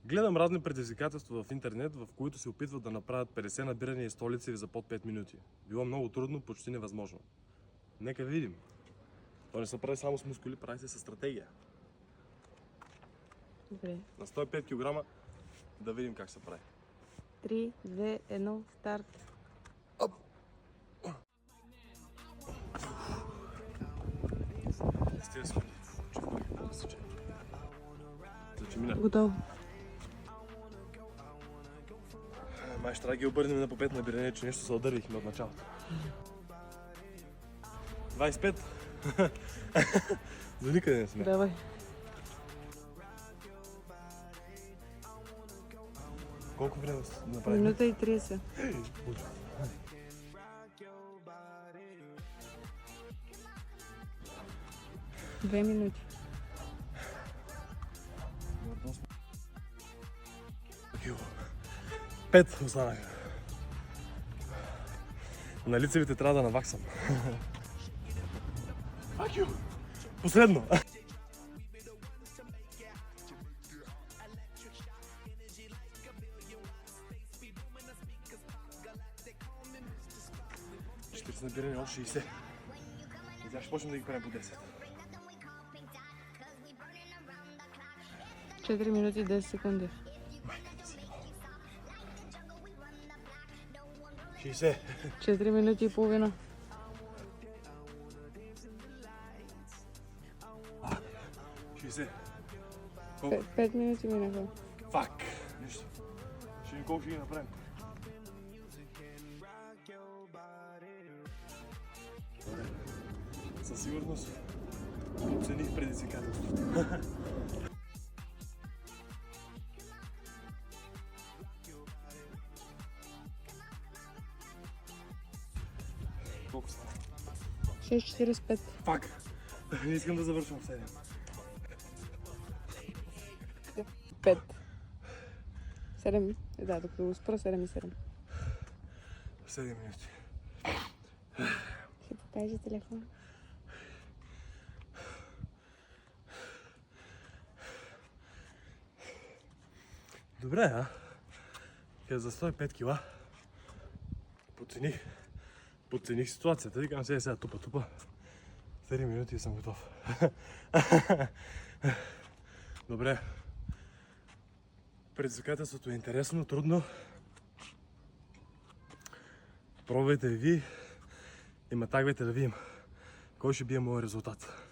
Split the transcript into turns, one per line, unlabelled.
Гледам разни предизвикателства в интернет, в които се опитват да направят 50 набирания и 100 лицеви за под 5 минути. Било много трудно, почти невъзможно. Нека видим. То не се прави само с мускули, прави се с стратегия.
Добре.
На 105 кг да видим как се прави.
3, 2, 1, старт.
Оп!
Готово.
Май ще трябва да ги обърнем на по 5 набирания, че нещо се отдървихме от началото. 25. До никъде не сме.
Давай.
Колко време направим?
Минута и 30. Две минути.
Пет останаха. На лицевите трябва да наваксам. Последно! Ще се набираме още 60. Сега ще почнем да ги правим по 10.
4 минути и 10 секунди.
60.
4 минути и половина.
60. Колко?
5 минути минаха.
Фак! Нищо. Ще ни колко ще ги направим. Със сигурност оцених предизвикателството. Колко става?
6.45.
Фак! Не искам да завършвам в 7.
5. 7. Да, докато го спра 7 и 7.
7 минути.
Ще покажа телефона.
Добре, а? Къде за 105 кила подцених ситуацията. Викам сега тупа. 7 минути и съм готов. Добре. Предизвикателството е интересно, трудно. Пробвайте и ви и ме тагвайте да видим кой ще бие моят резултат.